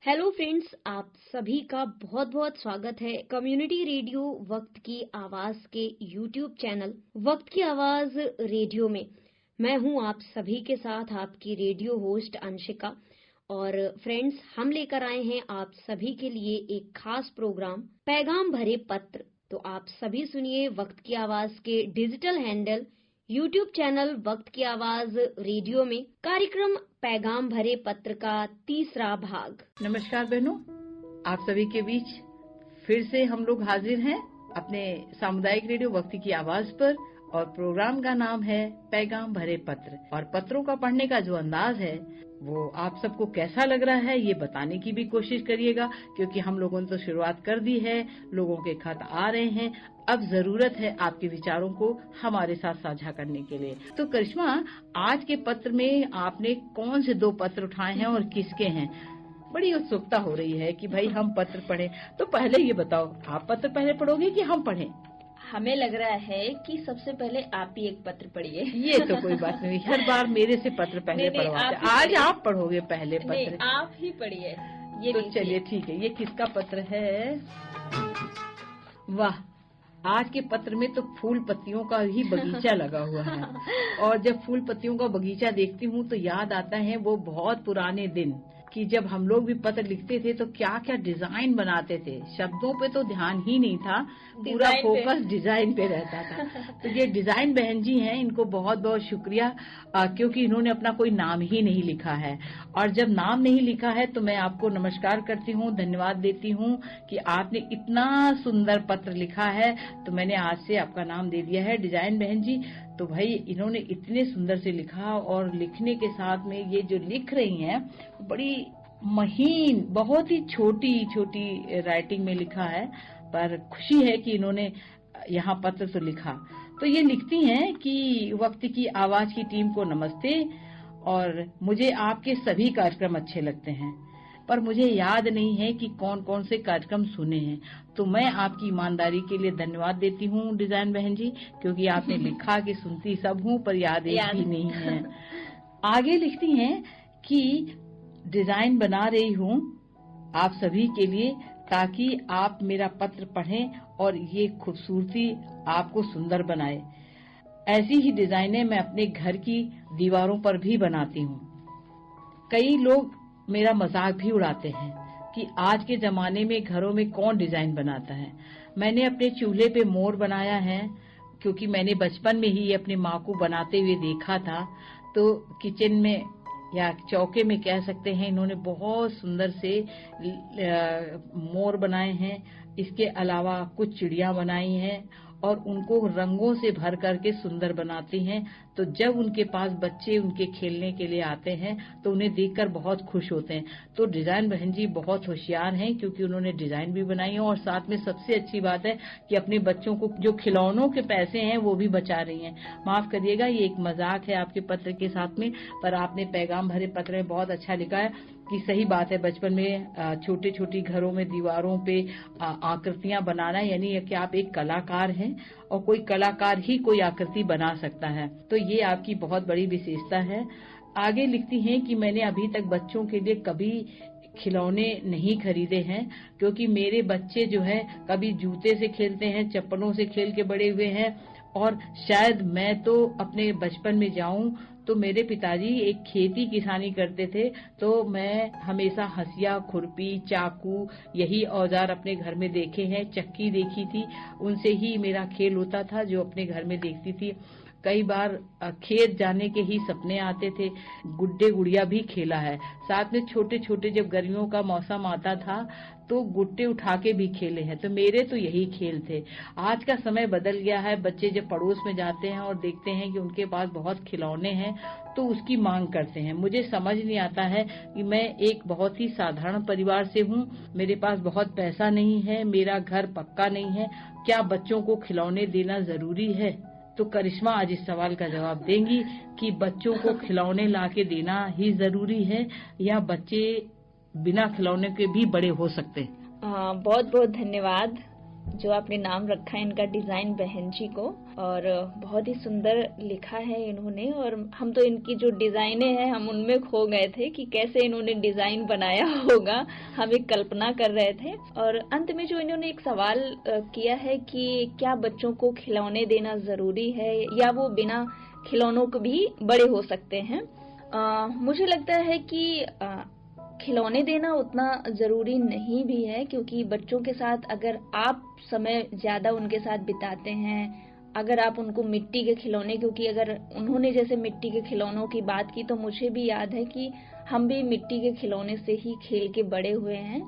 Hello friends, आप सभी का बहुत बहुत स्वागत है कम्युनिटी रेडियो वक्त की आवाज के यूट्यूब चैनल वक्त की आवाज रेडियो में। मैं हूं आप सभी के साथ आपकी रेडियो होस्ट अंशिका। और फ्रेंड्स, हम लेकर आए हैं आप सभी के लिए एक खास प्रोग्राम पैगाम भरे पत्र। तो आप सभी सुनिए वक्त की आवाज के डिजिटल हैंडल यूट्यूब चैनल वक्त की आवाज रेडियो में कार्यक्रम पैगाम भरे पत्र का तीसरा भाग। नमस्कार बहनों, आप सभी के बीच फिर से हम लोग हाजिर हैं अपने सामुदायिक रेडियो वक्त की आवाज पर। और प्रोग्राम का नाम है पैगाम भरे पत्र। और पत्रों का पढ़ने का जो अंदाज है वो आप सबको कैसा लग रहा है ये बताने की भी कोशिश करिएगा, क्योंकि हम लोगों ने तो शुरुआत कर दी है, लोगों के खत आ रहे हैं। अब जरूरत है आपके विचारों को हमारे साथ साझा करने के लिए। तो करिश्मा, आज के पत्र में आपने कौन से 2 पत्र उठाए हैं और किसके हैं? बड़ी उत्सुकता हो रही है कि भाई हम पत्र पढ़ें। तो पहले ये बताओ, आप पत्र पहले पढ़ोगे कि हम पढ़ें? हमें लग रहा है कि सबसे पहले आप ही एक पत्र पढ़िए। ये तो कोई बात नहीं, हर बार मेरे से पत्र पहले पढ़वाते। आज आप पढ़ोगे पहले पत्र? आप ही पढ़िए। ये तो चलिए ठीक है। ये किसका पत्र है? वाह, आज के पत्र में तो फूल पत्तियों का ही बगीचा लगा हुआ है। और जब फूल पत्तियों का बगीचा देखती हूँ तो याद आता है वो बहुत पुराने दिन कि जब हम लोग भी पत्र लिखते थे तो क्या क्या डिजाइन बनाते थे। शब्दों पे तो ध्यान ही नहीं था, पूरा फोकस डिजाइन पे रहता था। तो ये डिजाइन बहन जी हैं, इनको बहुत बहुत शुक्रिया, क्योंकि इन्होंने अपना कोई नाम ही नहीं लिखा है। और जब नाम नहीं लिखा है तो मैं आपको नमस्कार करती हूँ, धन्यवाद देती हूँ कि आपने इतना सुंदर पत्र लिखा है। तो मैंने आज से आपका नाम दे दिया है डिजाइन बहन जी। तो भाई इन्होंने इतने सुंदर से लिखा, और लिखने के साथ में ये जो लिख रही हैं बड़ी महीन, बहुत ही छोटी छोटी राइटिंग में लिखा है। पर खुशी है कि इन्होंने यहाँ पत्र तो लिखा। तो ये लिखती हैं कि वक्त की आवाज की टीम को नमस्ते, और मुझे आपके सभी कार्यक्रम अच्छे लगते हैं, पर मुझे याद नहीं है कि कौन कौन से कार्यक्रम सुने हैं। तो मैं आपकी ईमानदारी के लिए धन्यवाद देती हूँ डिजाइन बहन जी, क्योंकि आपने लिखा कि सुनती सब हूँ पर याद एक भी नहीं है। आगे लिखती हैं कि डिजाइन बना रही हूँ आप सभी के लिए, ताकि आप मेरा पत्र पढ़ें और ये खूबसूरती आपको सुंदर बनाए। ऐसी ही डिजाइनें मैं अपने घर की दीवारों पर भी बनाती हूँ। कई लोग मेरा मजाक भी उड़ाते हैं कि आज के जमाने में घरों में कौन डिजाइन बनाता है। मैंने अपने चूल्हे पे मोर बनाया है, क्योंकि मैंने बचपन में ही अपनी माँ को बनाते हुए देखा था। तो किचन में या चौके में कह सकते हैं, इन्होंने बहुत सुंदर से मोर बनाए हैं। इसके अलावा कुछ चिड़िया बनाई हैं और उनको रंगों से भर करके सुंदर बनाती हैं। तो जब उनके पास बच्चे उनके खेलने के लिए आते हैं तो उन्हें देखकर बहुत खुश होते हैं। तो डिजाइन बहन जी बहुत होशियार हैं, क्योंकि उन्होंने डिजाइन भी बनाई है, और साथ में सबसे अच्छी बात है कि अपने बच्चों को जो खिलौनों के पैसे हैं वो भी बचा रही हैं। माफ करिएगा, ये एक मजाक है आपके पत्र के साथ में, पर आपने पैगाम भरे पत्र में बहुत अच्छा लिखा है कि सही बात है, बचपन में छोटे छोटी घरों में दीवारों पे आकृतियां बनाना, यानी कि आप एक कलाकार हैं, और कोई कलाकार ही कोई आकृति बना सकता है। तो ये आपकी बहुत बड़ी विशेषता है। आगे लिखती हैं कि मैंने अभी तक बच्चों के लिए कभी खिलौने नहीं खरीदे हैं, क्योंकि मेरे बच्चे जो है कभी जूते से खेलते हैं, चप्पलों से खेल के बड़े हुए हैं। और शायद मैं तो अपने बचपन में जाऊं तो मेरे पिताजी एक खेती किसानी करते थे, तो मैं हमेशा हंसिया, खुरपी, चाकू यही औजार अपने घर में देखे हैं। चक्की देखी थी, उनसे ही मेरा खेल होता था जो अपने घर में देखती थी। कई बार खेत जाने के ही सपने आते थे। गुड्डे गुड़िया भी खेला है। साथ में छोटे छोटे जब गर्मियों का मौसम आता था तो गुड्डे उठा के भी खेले हैं। तो मेरे तो यही खेल थे। आज का समय बदल गया है। बच्चे जब पड़ोस में जाते हैं और देखते हैं कि उनके पास बहुत खिलौने हैं तो उसकी मांग करते हैं। मुझे समझ नहीं आता है कि मैं एक बहुत ही साधारण परिवार से हूँ, मेरे पास बहुत पैसा नहीं है, मेरा घर पक्का नहीं है, क्या बच्चों को खिलौने देना जरूरी है? तो करिश्मा आज इस सवाल का जवाब देंगी कि बच्चों को खिलौने लाके देना ही जरूरी है, या बच्चे बिना खिलौने के भी बड़े हो सकते हैं। बहुत बहुत धन्यवाद जो आपने नाम रखा है इनका डिजाइन बहन जी को, और बहुत ही सुंदर लिखा है इन्होंने। और हम तो इनकी जो डिजाइने हैं हम उनमें खो गए थे कि कैसे इन्होंने डिजाइन बनाया होगा, हम एक कल्पना कर रहे थे। और अंत में जो इन्होंने एक सवाल किया है कि क्या बच्चों को खिलौने देना जरूरी है या वो बिना खिलौनों को भी बड़े हो सकते हैं। मुझे लगता है कि खिलौने देना उतना जरूरी नहीं भी है, क्योंकि बच्चों के साथ अगर आप समय ज्यादा उनके साथ बिताते हैं, अगर आप उनको मिट्टी के खिलौने, क्योंकि अगर उन्होंने जैसे मिट्टी के खिलौनों की बात की तो मुझे भी याद है कि हम भी मिट्टी के खिलौने से ही खेल के बड़े हुए हैं।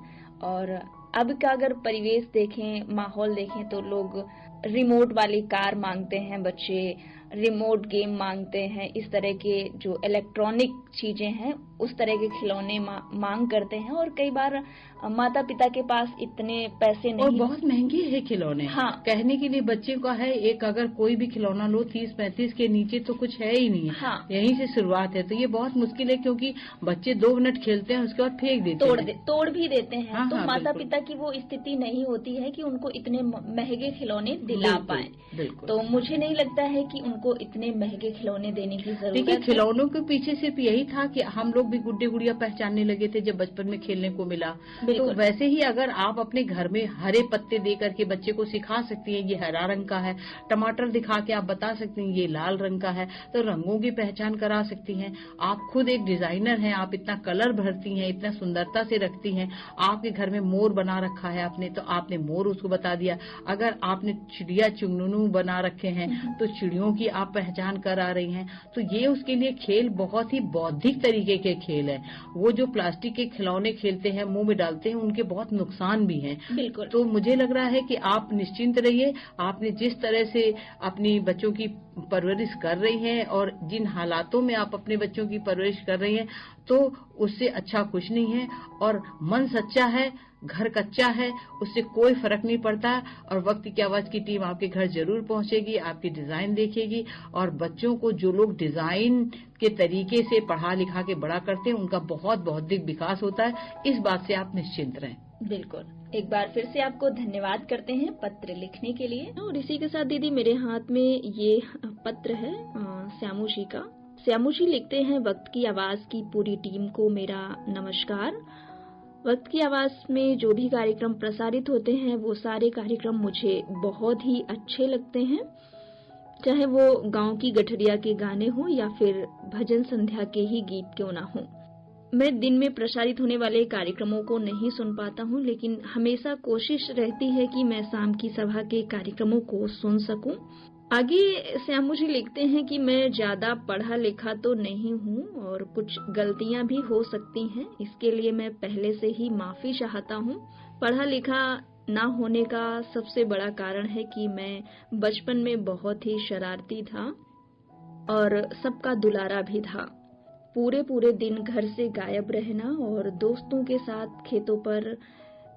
और अब का अगर परिवेश देखें, माहौल देखें, तो लोग रिमोट वाली कार मांगते हैं, बच्चे रिमोट गेम मांगते हैं, इस तरह के जो इलेक्ट्रॉनिक चीजें हैं उस तरह के खिलौने मांग करते हैं। और कई बार माता पिता के पास इतने पैसे नहीं, और बहुत महंगे है खिलौने। हाँ, कहने के लिए बच्चे का है एक, अगर कोई भी खिलौना लो 30-35 के नीचे तो कुछ है ही नहीं। हाँ, यहीं से शुरुआत है, तो ये बहुत मुश्किल है, क्योंकि बच्चे 2 मिनट खेलते हैं उसके बाद फेंक देते हैं, तोड़ भी देते हैं। हाँ, तो हाँ, माता बिल्कुल। पिता की वो स्थिति नहीं होती है कि उनको इतने महंगे खिलौने दिला पाए। बिल्कुल। तो मुझे नहीं लगता है कि उनको इतने महंगे खिलौने देने की जरूरत देखिए, है। खिलौनों के पीछे सिर्फ यही था कि हम लोग भी गुड्डे गुड़िया पहचानने लगे थे जब बचपन में खेलने को मिला। तो वैसे ही अगर आप अपने घर में हरे पत्ते दे करके बच्चे को सिखा सकती हैं, ये हरा रंग का है, टमाटर दिखा के आप बता सकती हैं ये लाल रंग का है, तो रंगों की पहचान करा सकती हैं। आप खुद एक डिजाइनर हैं, आप इतना कलर भरती हैं, इतना सुंदरता से रखती हैं। आपके घर में मोर बना रखा है आपने, तो आपने मोर उसको बता दिया। अगर आपने चिड़िया चुनमुनू बना रखे हैं तो चिड़ियों की आप पहचान करा रही हैं। तो ये उसके लिए खेल बहुत ही बौद्धिक तरीके के खेल है। वो जो प्लास्टिक के खिलौने खेलते हैं, मुंह में डालते हैं, उनके बहुत नुकसान भी हैं। बिल्कुल। तो मुझे लग रहा है कि आप निश्चिंत रहिए। आपने जिस तरह से अपनी बच्चों की परवरिश कर रही हैं और जिन हालातों में आप अपने बच्चों की परवरिश कर रही हैं, तो उससे अच्छा कुछ नहीं है। और मन सच्चा है, घर कच्चा है, उससे कोई फर्क नहीं पड़ता। और वक्त की आवाज की टीम आपके घर जरूर पहुंचेगी, आपकी डिजाइन देखेगी, और बच्चों को जो लोग डिजाइन के तरीके से पढ़ा लिखा के बड़ा करते हैं उनका बहुत बौद्धिक विकास होता है। इस बात से आप निश्चिंत रहें। बिल्कुल। एक बार फिर से आपको धन्यवाद करते हैं पत्र लिखने के लिए। और इसी के साथ दीदी मेरे हाथ में ये पत्र है श्यामू जी का। श्यामू जी लिखते हैं, वक्त की आवाज की पूरी टीम को मेरा नमस्कार। वक्त की आवाज में जो भी कार्यक्रम प्रसारित होते हैं वो सारे कार्यक्रम मुझे बहुत ही अच्छे लगते हैं, चाहे वो गांव की गठरिया के गाने हों या फिर भजन संध्या के ही गीत क्यों ना हों। मैं दिन में प्रसारित होने वाले कार्यक्रमों को नहीं सुन पाता हूं, लेकिन हमेशा कोशिश रहती है कि मैं शाम की सभा के कार्यक्रमों को सुन सकूं। आगे श्यामू जी लिखते हैं कि मैं ज्यादा पढ़ा लिखा तो नहीं हूं और कुछ गलतियां भी हो सकती हैं, इसके लिए मैं पहले से ही माफी चाहता हूं। पढ़ा लिखा ना होने का सबसे बड़ा कारण है कि मैं बचपन में बहुत ही शरारती था और सबका दुलारा भी था। पूरे दिन घर से गायब रहना और दोस्तों के साथ खेतों पर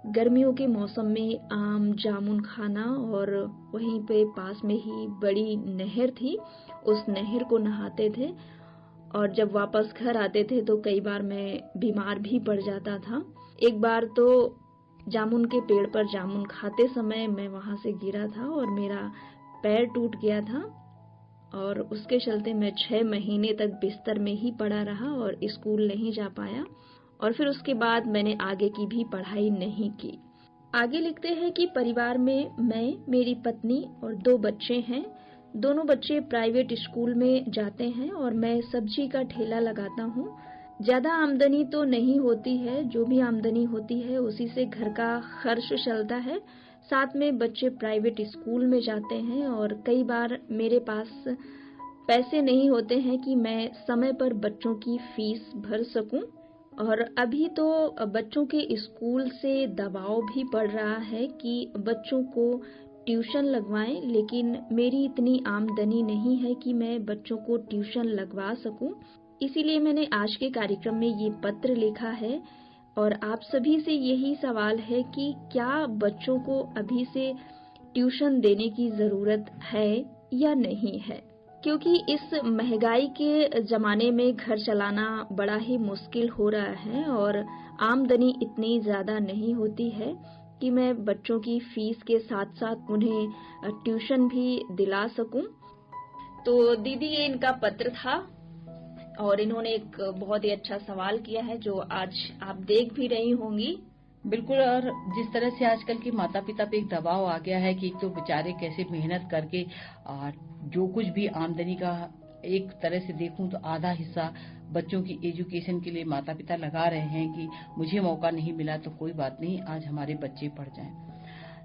गर्मियों के मौसम में आम जामुन खाना, और वहीं पे पास में ही बड़ी नहर थी, उस नहर को नहाते थे। और जब वापस घर आते थे तो कई बार मैं बीमार भी पड़ जाता था। एक बार तो जामुन के पेड़ पर जामुन खाते समय मैं वहां से गिरा था और मेरा पैर टूट गया था, और उसके चलते मैं 6 महीने तक बिस्तर में ही पड़ा रहा और स्कूल नहीं जा पाया। और फिर उसके बाद मैंने आगे की भी पढ़ाई नहीं की। आगे लिखते हैं कि परिवार में मैं, मेरी पत्नी और 2 बच्चे हैं। दोनों बच्चे प्राइवेट स्कूल में जाते हैं और मैं सब्जी का ठेला लगाता हूँ। ज्यादा आमदनी तो नहीं होती है, जो भी आमदनी होती है उसी से घर का खर्च चलता है। साथ में बच्चे प्राइवेट स्कूल में जाते हैं और कई बार मेरे पास पैसे नहीं होते हैं कि मैं समय पर बच्चों की फीस भर सकूं। और अभी तो बच्चों के स्कूल से दबाव भी पड़ रहा है कि बच्चों को ट्यूशन लगवाएं, लेकिन मेरी इतनी आमदनी नहीं है कि मैं बच्चों को ट्यूशन लगवा सकूं। इसीलिए मैंने आज के कार्यक्रम में ये पत्र लिखा है और आप सभी से यही सवाल है कि क्या बच्चों को अभी से ट्यूशन देने की जरूरत है या नहीं है, क्योंकि इस महंगाई के जमाने में घर चलाना बड़ा ही मुश्किल हो रहा है और आमदनी इतनी ज्यादा नहीं होती है। कि मैं बच्चों की फीस के साथ साथ उन्हें ट्यूशन भी दिला सकूं। तो दीदी, ये इनका पत्र था और इन्होंने एक बहुत ही अच्छा सवाल किया है जो आज आप देख भी रही होंगी। बिल्कुल। और जिस तरह से आजकल के माता पिता पे एक दबाव आ गया है कि एक तो बेचारे कैसे मेहनत करके जो कुछ भी आमदनी का एक तरह से देखूं तो आधा हिस्सा बच्चों की एजुकेशन के लिए माता पिता लगा रहे हैं कि मुझे मौका नहीं मिला तो कोई बात नहीं, आज हमारे बच्चे पढ़ जाएं।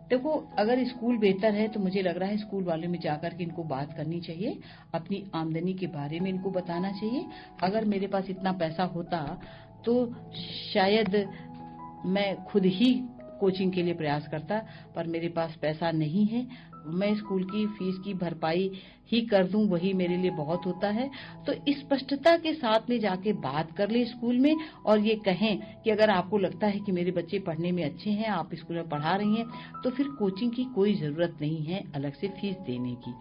देखो, अगर स्कूल बेहतर है तो मुझे लग रहा है स्कूल वाले में जाकर के इनको बात करनी चाहिए, अपनी आमदनी के बारे में इनको बताना चाहिए। अगर मेरे पास इतना पैसा होता तो शायद मैं खुद ही कोचिंग के लिए प्रयास करता, पर मेरे पास पैसा नहीं है। मैं स्कूल की फीस की भरपाई ही कर दूं, वही मेरे लिए बहुत होता है। तो स्पष्टता के साथ में जाके बात कर ले स्कूल में और ये कहें कि अगर आपको लगता है कि मेरे बच्चे पढ़ने में अच्छे हैं, आप स्कूल में पढ़ा रही हैं, तो फिर कोचिंग की कोई जरूरत नहीं है अलग से फीस देने की।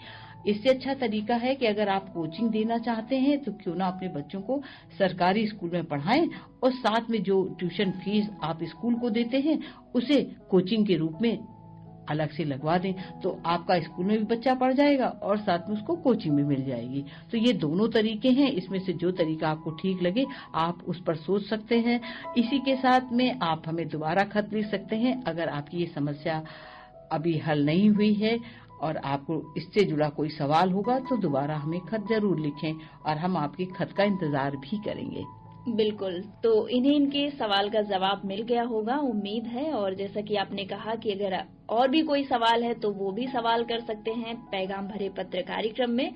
इससे अच्छा तरीका है कि अगर आप कोचिंग देना चाहते हैं तो क्यों ना अपने बच्चों को सरकारी स्कूल में पढ़ाएं और साथ में जो ट्यूशन फीस आप स्कूल को देते हैं उसे कोचिंग के रूप में अलग से लगवा दें, तो आपका स्कूल में भी बच्चा पढ़ जाएगा और साथ में उसको कोचिंग भी मिल जाएगी। तो ये दोनों तरीके हैं, इसमें से जो तरीका आपको ठीक लगे आप उस पर सोच सकते हैं। इसी के साथ में आप हमें दोबारा खत लिख सकते हैं अगर आपकी ये समस्या अभी हल नहीं हुई है और आपको इससे जुड़ा कोई सवाल होगा तो दोबारा हमें खत जरूर लिखें और हम आपके खत का इंतजार भी करेंगे। बिल्कुल। तो इन्हें इनके सवाल का जवाब मिल गया होगा, उम्मीद है। और जैसा कि आपने कहा कि अगर और भी कोई सवाल है तो वो भी सवाल कर सकते हैं पैगाम भरे पत्र कार्यक्रम में।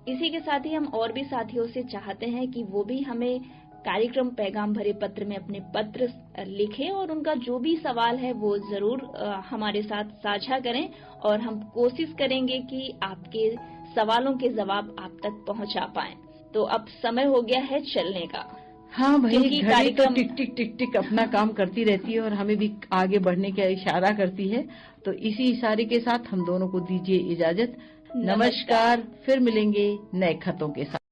इसी के साथ ही हम और भी साथियों से चाहते हैं कि वो भी हमें कार्यक्रम पैगाम भरे पत्र में अपने पत्र लिखें और उनका जो भी सवाल है वो जरूर हमारे साथ साझा करें और हम कोशिश करेंगे कि आपके सवालों के जवाब आप तक पहुंचा पाएं। तो अब समय हो गया है चलने का। हाँ भाई, घड़ी तो टिक टिक टिक टिक अपना काम करती रहती है और हमें भी आगे बढ़ने का इशारा करती है। तो इसी इशारे के साथ हम दोनों को दीजिए इजाजत। नमस्कार। फिर मिलेंगे नए खतों के साथ।